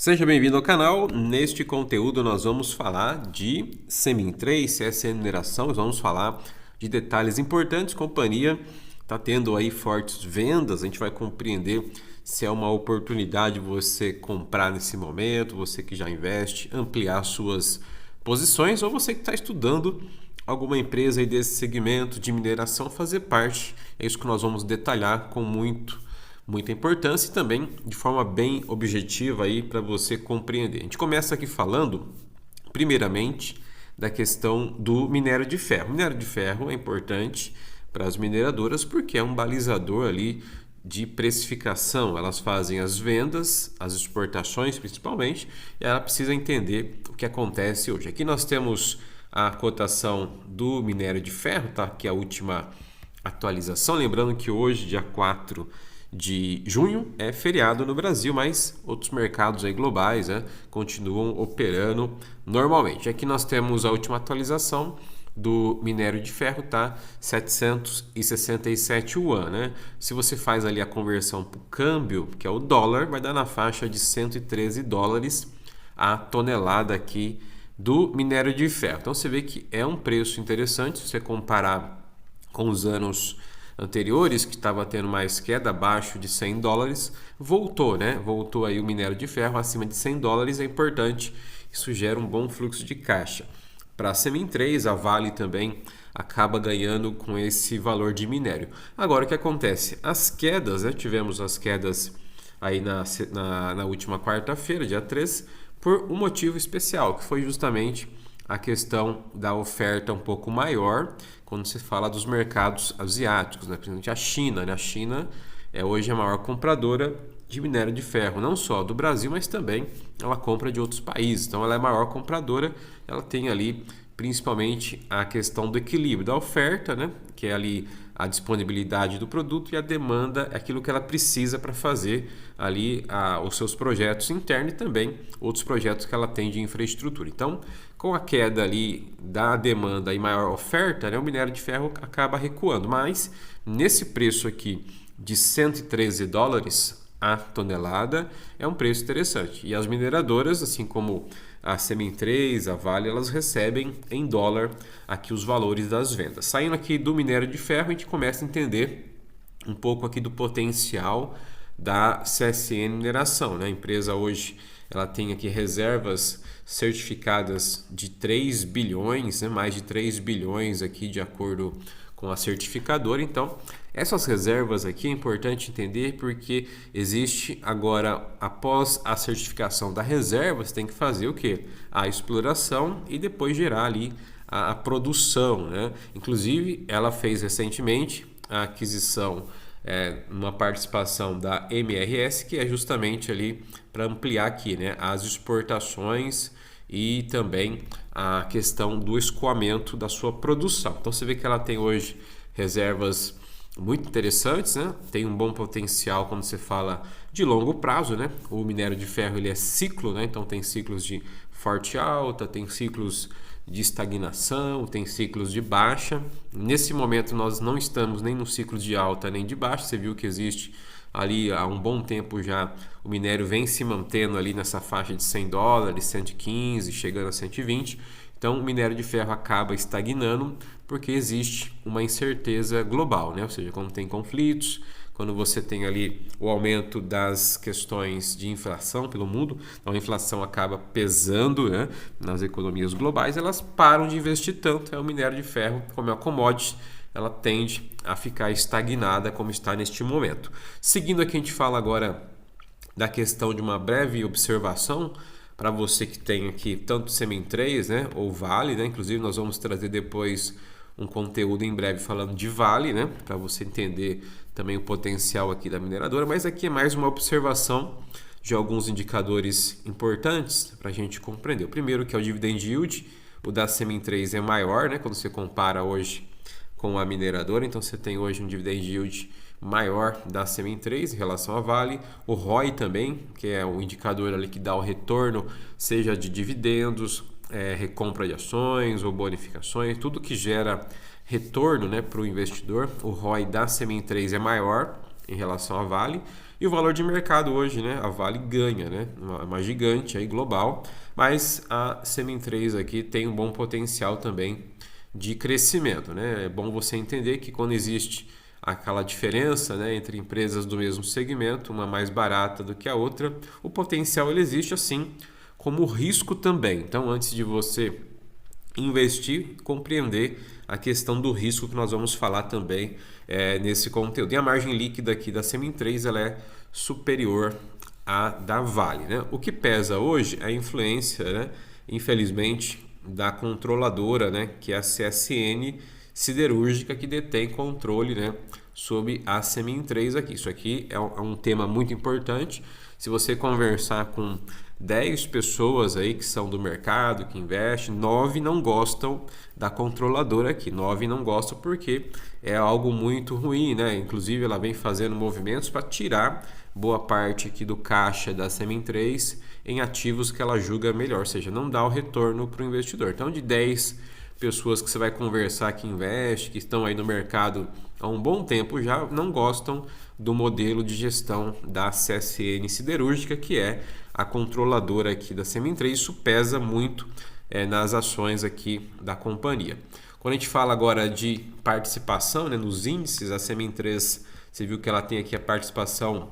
Seja bem-vindo ao canal. Neste conteúdo nós vamos falar de Semin 3, CSN Mineração, nós vamos falar de detalhes importantes. Companhia está tendo aí fortes vendas, a gente vai compreender se é uma oportunidade você comprar nesse momento, você que já investe, ampliar suas posições, ou você que está estudando alguma empresa aí desse segmento de mineração fazer parte. É isso que nós vamos detalhar com muita importância e também de forma bem objetiva aí para você compreender. A gente começa aqui falando, primeiramente, da questão do minério de ferro. O minério de ferro é importante para as mineradoras porque é um balizador ali de precificação. Elas fazem as vendas, as exportações principalmente, e ela precisa entender o que acontece hoje. Aqui nós temos a cotação do minério de ferro, tá? Que é a última atualização. Lembrando que hoje, dia 4 de junho, é feriado no Brasil, mas outros mercados aí globais, né, continuam operando normalmente. Aqui nós temos a última atualização do minério de ferro, tá? 767 yuan, né? Se você faz ali a conversão para o câmbio, que é o dólar, vai dar na faixa de 113 dólares a tonelada aqui do minério de ferro. Então você vê que é um preço interessante se você comparar com os anos anteriores, que estava tendo mais queda, abaixo de 100 dólares, voltou, né? Voltou aí o minério de ferro acima de 100 dólares, é importante, isso gera um bom fluxo de caixa. Para a Semin 3, a Vale também acaba ganhando com esse valor de minério. Agora, o que acontece? As quedas, né? Tivemos as quedas aí na última quarta-feira, dia 3, por um motivo especial, que foi justamente a questão da oferta um pouco maior quando se fala dos mercados asiáticos, né? Principalmente a China, né? A China é hoje a maior compradora de minério de ferro, não só do Brasil, mas também ela compra de outros países. Então ela é a maior compradora, ela tem ali principalmente a questão do equilíbrio da oferta, né? Que é ali a disponibilidade do produto, e a demanda é aquilo que ela precisa para fazer ali os seus projetos internos e também outros projetos que ela tem de infraestrutura. Então, com a queda ali da demanda e maior oferta, né, o minério de ferro acaba recuando. Mas nesse preço aqui de 113 dólares a tonelada é um preço interessante. E as mineradoras, assim como a Semin 3, a Vale, elas recebem em dólar aqui os valores das vendas. Saindo aqui do minério de ferro, a gente começa a entender um pouco aqui do potencial da CSN Mineração, né? A empresa hoje ela tem aqui reservas certificadas de 3 bilhões, né? Mais de 3 bilhões aqui de acordo com a certificadora. Então, essas reservas aqui é importante entender porque existe agora, após a certificação da reserva, você tem que fazer o quê? A exploração e depois gerar ali a produção, né? Inclusive, ela fez recentemente a aquisição, uma participação da MRS, que é justamente ali para ampliar aqui, né, as exportações e também a questão do escoamento da sua produção. Então você vê que ela tem hoje reservas muito interessantes, né? Tem um bom potencial quando você fala de longo prazo, né? O minério de ferro ele é ciclo, né? Então tem ciclos de forte alta, tem ciclos de estagnação, tem ciclos de baixa. Nesse momento nós não estamos nem no ciclo de alta nem de baixa. Você viu que existe ali há um bom tempo já, o minério vem se mantendo ali nessa faixa de 100 dólares, 115, chegando a 120. Então o minério de ferro acaba estagnando porque existe uma incerteza global, né? Ou seja, quando tem conflitos, quando você tem ali o aumento das questões de inflação pelo mundo, então a inflação acaba pesando, né, nas economias globais, elas param de investir tanto. O minério de ferro, como é uma commodity, ela tende a ficar estagnada como está neste momento. Seguindo aqui, a gente fala agora da questão de uma breve observação para você que tem aqui tanto Semin 3, né, ou Vale, né? Inclusive nós vamos trazer depois um conteúdo em breve falando de Vale, né, para você entender também o potencial aqui da mineradora, mas aqui é mais uma observação de alguns indicadores importantes para a gente compreender. O primeiro, que é o dividend yield, o da Semin 3 é maior, né, quando você compara hoje com a mineradora, então você tem hoje um dividend yield maior da Semin 3 em relação à Vale. O ROI também, que é o indicador ali que dá o retorno, seja de dividendos, recompra de ações ou bonificações, tudo que gera retorno, né, para o investidor. O ROI da Semin 3 é maior em relação à Vale. E o valor de mercado hoje, né? A Vale ganha, né? Uma gigante aí global, mas a Semin3 aqui tem um bom potencial também de crescimento, né? É bom você entender que quando existe aquela diferença, né, entre empresas do mesmo segmento, uma mais barata do que a outra, o potencial ele existe, assim como o risco também. Então, antes de você investir, compreender a questão do risco que nós vamos falar também nesse conteúdo. E a margem líquida aqui da Semin3 ela é superior à da Vale, né? O que pesa hoje é a influência, né, infelizmente, da controladora, né, que é a CSN Siderúrgica, que detém controle, né, sobre a Semin3 aqui. Isso aqui é um tema muito importante. Se você conversar com 10 pessoas aí que são do mercado, que investem, 9 não gostam da controladora aqui. 9 não gostam porque é algo muito ruim, né? Inclusive ela vem fazendo movimentos para tirar boa parte aqui do caixa da Semin3 em ativos que ela julga melhor, ou seja, não dá o retorno para o investidor. Então, de 10 pessoas que você vai conversar que investe, que estão aí no mercado há um bom tempo já, não gostam do modelo de gestão da CSN Siderúrgica, que é a controladora aqui da Semin3. Isso pesa muito nas ações aqui da companhia. Quando a gente fala agora de participação, né, nos índices, a Semin3, você viu que ela tem aqui a participação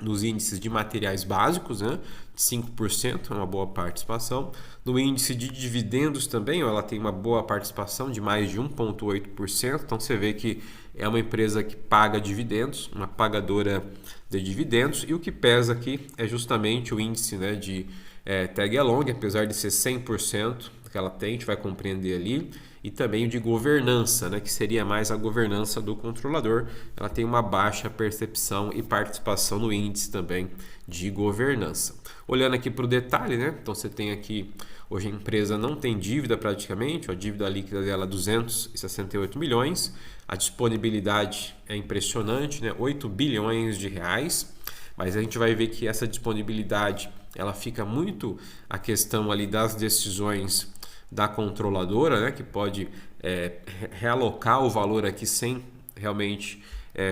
nos índices de materiais básicos, né? 5%, é uma boa participação. No índice de dividendos também, ela tem uma boa participação de mais de 1,8%. Então você vê que é uma empresa que paga dividendos, uma pagadora de dividendos. E o que pesa aqui é justamente o índice, né, de Tag Along, apesar de ser 100% que ela tem, a gente vai compreender ali. E também o de governança, né, que seria mais a governança do controlador. Ela tem uma baixa percepção e participação no índice também de governança. Olhando aqui para o detalhe, né? Então você tem aqui, hoje a empresa não tem dívida praticamente, a dívida líquida dela é 268 milhões, a disponibilidade é impressionante, né? 8 bilhões de reais, mas a gente vai ver que essa disponibilidade ela fica muito a questão ali das decisões da controladora, né, que pode realocar o valor aqui sem realmente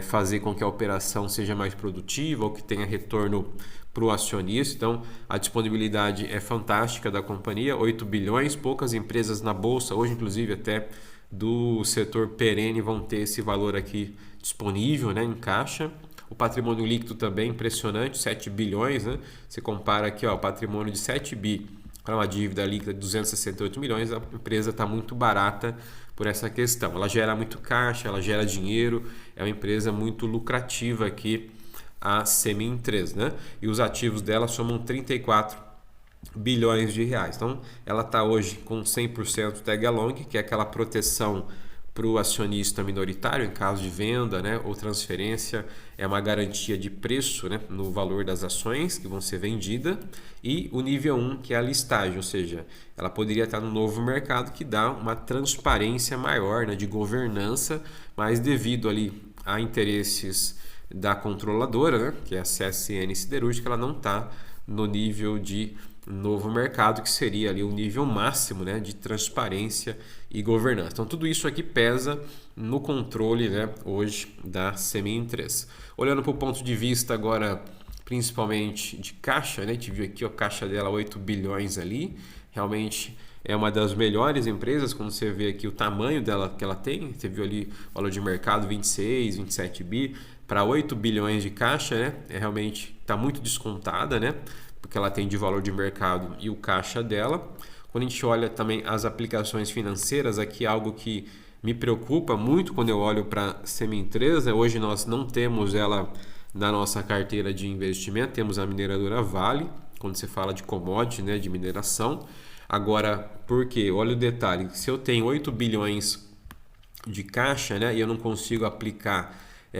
fazer com que a operação seja mais produtiva ou que tenha retorno para o acionista. Então, a disponibilidade é fantástica da companhia, 8 bilhões, poucas empresas na bolsa, hoje inclusive até do setor perene vão ter esse valor aqui disponível, né, em caixa. O patrimônio líquido também impressionante, 7 bilhões, né? Você compara aqui, ó, o patrimônio de 7 bi para uma dívida líquida de 268 milhões, a empresa está muito barata por essa questão. Ela gera muito caixa, ela gera dinheiro, é uma empresa muito lucrativa aqui, a Semin3, né? E os ativos dela somam 34 bilhões de reais. Então, ela está hoje com 100% tag along, que é aquela proteção para o acionista minoritário em caso de venda, né, ou transferência, é uma garantia de preço, né, no valor das ações que vão ser vendidas, e o nível 1, que é a listagem, ou seja, ela poderia estar no novo mercado, que dá uma transparência maior, né, de governança, mas devido ali a interesses da controladora, né, que é a CSN Siderúrgica, ela não está no nível de novo mercado, que seria ali o nível máximo, né, de transparência e governança. Então tudo isso aqui pesa no controle, né, hoje da Semin3. Olhando para o ponto de vista agora principalmente de caixa, né, a gente viu aqui a caixa dela 8 bilhões ali, realmente é uma das melhores empresas quando você vê aqui o tamanho dela que ela tem. Você viu ali o valor de mercado 26, 27 bi para 8 bilhões de caixa, né? Realmente está muito descontada, né? Porque ela tem de valor de mercado e o caixa dela. Quando a gente olha também as aplicações financeiras, aqui é algo que me preocupa muito quando eu olho para a Semin3, né? Hoje nós não temos ela na nossa carteira de investimento, temos a mineradora Vale, quando você fala de commodity, né, de mineração. Agora, por quê? Olha o detalhe, se eu tenho 8 bilhões de caixa, né, e eu não consigo aplicar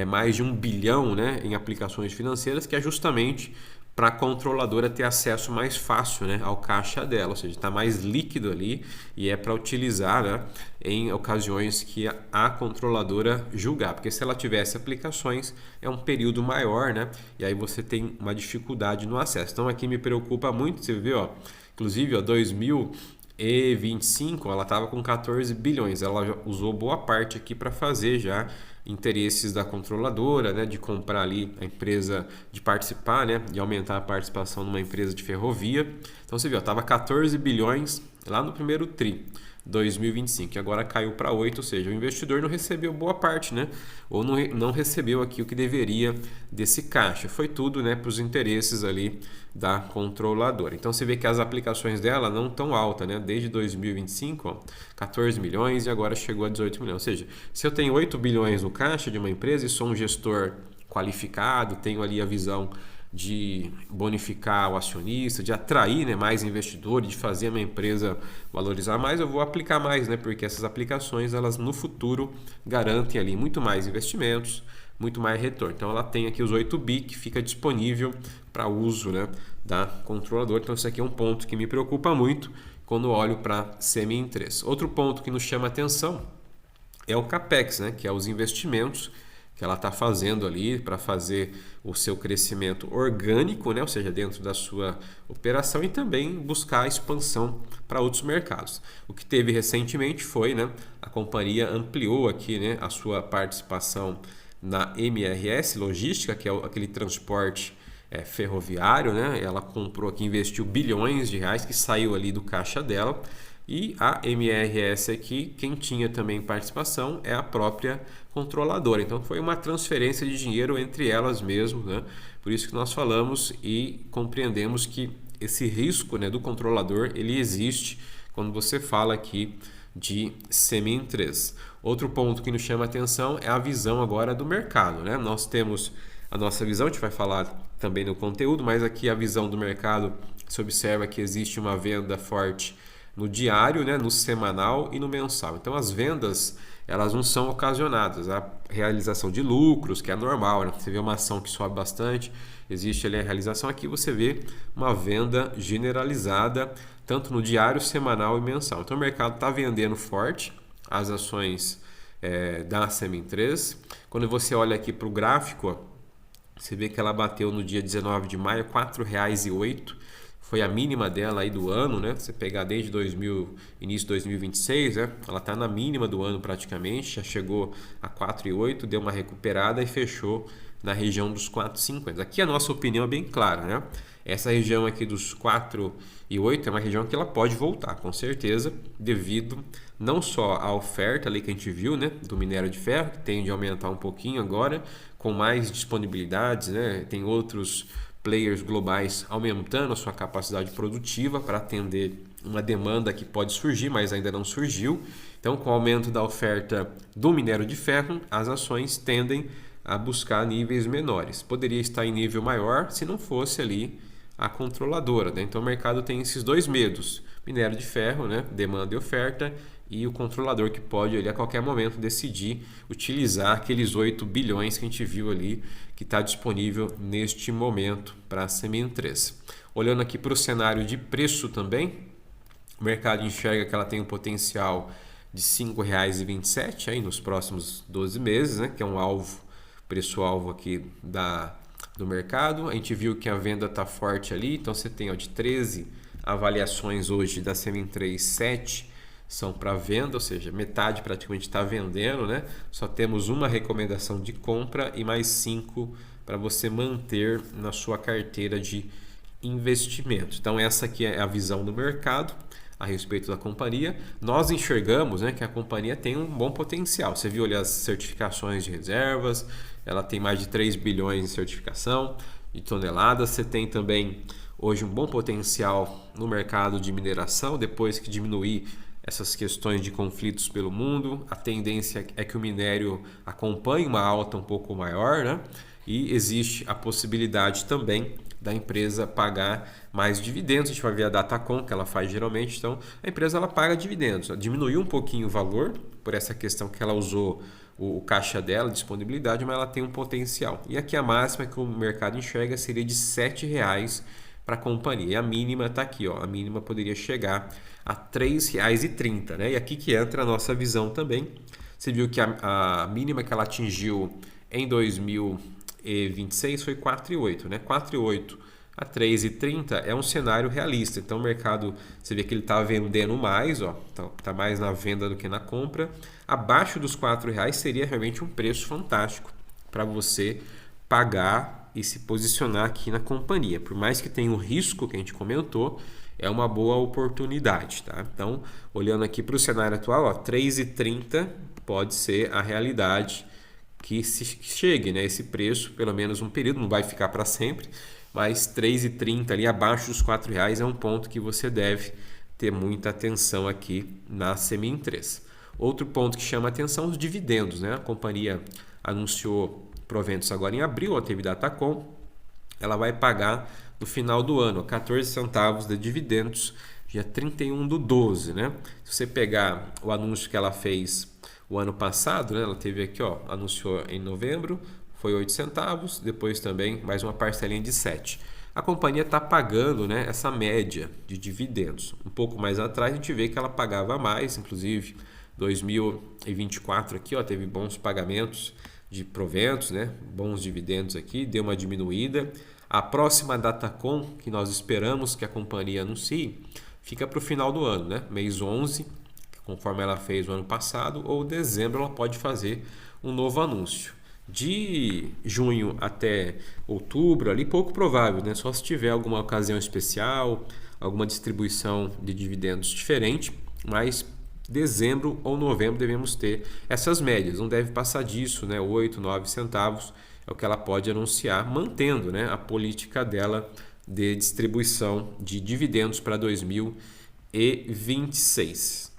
mais de 1 bilhão, né, em aplicações financeiras, que é justamente para a controladora ter acesso mais fácil, né, ao caixa dela, ou seja, está mais líquido ali e é para utilizar, né, em ocasiões que a controladora julgar, porque se ela tivesse aplicações é um período maior, né, e aí você tem uma dificuldade no acesso. Então aqui me preocupa muito, você vê, ó, inclusive, ó, 2000 2025 ela estava com 14 bilhões. Ela já usou boa parte aqui para fazer já interesses da controladora, né, de comprar ali a empresa, de participar, né, de aumentar a participação numa empresa de ferrovia. Então você viu, estava 14 bilhões lá no primeiro tri 2025 e agora caiu para 8, ou seja, o investidor não recebeu boa parte, né? Ou não recebeu aqui o que deveria desse caixa. Foi tudo, né, para os interesses ali da controladora. Então você vê que as aplicações dela não tão alta, né? Desde 2025, ó, 14 milhões e agora chegou a 18 milhões. Ou seja, se eu tenho 8 bilhões no caixa de uma empresa e sou um gestor qualificado, tenho ali a visão de bonificar o acionista, de atrair, né, mais investidores, de fazer a minha empresa valorizar mais, eu vou aplicar mais, né, porque essas aplicações elas no futuro garantem ali muito mais investimentos, muito mais retorno. Então ela tem aqui os 8 bi que fica disponível para uso, né, da controladora. Então isso aqui é um ponto que me preocupa muito quando olho para Semi-3. Outro ponto que nos chama atenção é o CAPEX, né, que é os investimentos que ela está fazendo ali para fazer o seu crescimento orgânico, né? Ou seja, dentro da sua operação e também buscar a expansão para outros mercados. O que teve recentemente foi, né, a companhia ampliou aqui, né, a sua participação na MRS Logística, que é aquele transporte ferroviário, né? Ela comprou aqui, investiu bilhões de reais que saiu ali do caixa dela. E a MRS aqui, quem tinha também participação é a própria controladora. Então foi uma transferência de dinheiro entre elas mesmo, né? Por isso que nós falamos e compreendemos que esse risco, né, do controlador ele existe quando você fala aqui de Semi-3. Outro ponto que nos chama a atenção é a visão agora do mercado, né? Nós temos a nossa visão, a gente vai falar também no conteúdo, mas aqui a visão do mercado, se observa que existe uma venda forte no diário, né, no semanal e no mensal. Então as vendas elas não são ocasionadas, a realização de lucros, que é normal, né? Você vê uma ação que sobe bastante, existe ali a realização, aqui você vê uma venda generalizada, tanto no diário, semanal e mensal. Então o mercado está vendendo forte as ações da Semi-3. Quando você olha aqui para o gráfico, ó, você vê que ela bateu no dia 19 de maio, R$ 4,08. Foi a mínima dela aí do ano, né? Você pegar desde início de 2026, né? Ela está na mínima do ano praticamente, já chegou a 4,8, deu uma recuperada e fechou na região dos 4,50. Aqui a nossa opinião é bem clara, né? Essa região aqui dos 4,8 é uma região que ela pode voltar, com certeza, devido não só à oferta ali que a gente viu, né, do minério de ferro, que tende a aumentar um pouquinho agora, com mais disponibilidades, né? Tem outros players globais aumentando a sua capacidade produtiva para atender uma demanda que pode surgir, mas ainda não surgiu. Então, com o aumento da oferta do minério de ferro, as ações tendem a buscar níveis menores. Poderia estar em nível maior se não fosse ali a controladora, né? Então, o mercado tem esses dois medos: minério de ferro, né, demanda e oferta, e o controlador que pode ali, a qualquer momento decidir utilizar aqueles 8 bilhões que a gente viu ali que está disponível neste momento para a Semi-3. Olhando aqui para o cenário de preço também, o mercado enxerga que ela tem um potencial de R$ 5,27 aí nos próximos 12 meses, né, que é um alvo, preço-alvo aqui do mercado. A gente viu que a venda está forte ali, então você tem de 13 avaliações hoje da Semi-3, 7 são para venda, ou seja, metade praticamente está vendendo, né? Só temos uma recomendação de compra e mais 5 para você manter na sua carteira de investimento. Então essa aqui é a visão do mercado a respeito da companhia. Nós enxergamos, né, que a companhia tem um bom potencial. Você viu ali as certificações de reservas, ela tem mais de 3 bilhões de certificação de toneladas. Você tem também hoje um bom potencial no mercado de mineração, depois que diminuir essas questões de conflitos pelo mundo. A tendência é que o minério acompanhe uma alta um pouco maior, né? E existe a possibilidade também da empresa pagar mais dividendos. A gente vai ver a Datacom, que ela faz geralmente. Então, a empresa ela paga dividendos. Ela diminuiu um pouquinho o valor por essa questão que ela usou o caixa dela, disponibilidade, mas ela tem um potencial. E aqui a máxima que o mercado enxerga seria de R$ 7,00 para a companhia. E a mínima está aqui, ó. A mínima poderia chegar a R$ 3,30, né? E aqui que entra a nossa visão também. Você viu que a mínima que ela atingiu em 2026 foi 4,8, né? 4,8 A 3,30 é um cenário realista. Então o mercado, você vê que ele está vendendo mais, ó, tá mais na venda do que na compra. Abaixo dos R$ 4 seria realmente um preço fantástico para você pagar e se posicionar aqui na companhia. Por mais que tenha o risco que a gente comentou, é uma boa oportunidade, tá? Então, olhando aqui para o cenário atual, ó, 3,30 pode ser a realidade que se chegue, né? Esse preço, pelo menos um período, não vai ficar para sempre, mas 3,30 ali abaixo dos R$ 4 é um ponto que você deve ter muita atenção aqui na Semin 3. Outro ponto que chama atenção, os dividendos, né? A companhia anunciou proventos agora em abril, a teve Datacom, ela vai pagar no final do ano 14 centavos de dividendos, dia 31/12, né? Se você pegar o anúncio que ela fez o ano passado, né? Ela teve aqui, ó, anunciou em novembro, foi 8 centavos, depois também mais uma parcelinha de 7. A companhia está pagando, né, essa média de dividendos. Um pouco mais atrás a gente vê que ela pagava mais, inclusive 2024 aqui, ó, teve bons pagamentos de proventos, né, bons dividendos aqui, deu uma diminuída. A próxima Datacom que nós esperamos que a companhia anuncie fica para o final do ano, né, mês 11, conforme ela fez o ano passado, ou dezembro ela pode fazer um novo anúncio. De junho até outubro, ali pouco provável, né? Só se tiver alguma ocasião especial, alguma distribuição de dividendos diferente, mas dezembro ou novembro devemos ter essas médias. Não deve passar disso, né? 8, 9 centavos é o que ela pode anunciar, mantendo, né, a política dela de distribuição de dividendos para 2026.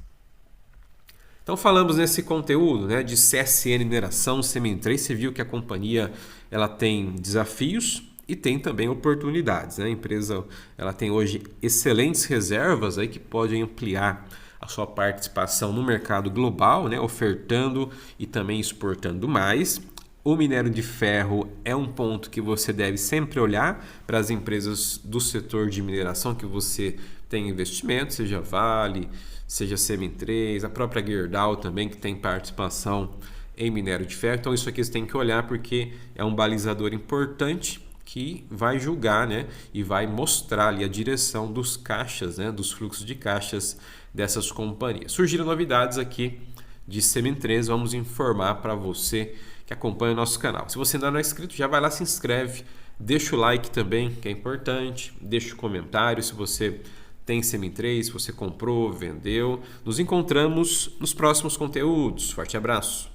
Então falamos nesse conteúdo, né, de CSN Mineração, Semin 3. Você viu que a companhia ela tem desafios e tem também oportunidades, né? A empresa ela tem hoje excelentes reservas aí que podem ampliar a sua participação no mercado global, né, ofertando e também exportando mais. O minério de ferro é um ponto que você deve sempre olhar para as empresas do setor de mineração que você tem investimento, seja Vale, seja Semin 3, a própria Gerdau também, que tem participação em minério de ferro. Então isso aqui você tem que olhar porque é um balizador importante que vai julgar, né, e vai mostrar ali a direção dos caixas, né, dos fluxos de caixas dessas companhias. Surgiram novidades aqui de Semin 3, vamos informar para você que acompanha o nosso canal. Se você ainda não é inscrito, já vai lá, se inscreve, deixa o like também, que é importante, deixa o comentário se você tem Semin 3, se você comprou, vendeu. Nos encontramos nos próximos conteúdos. Forte abraço!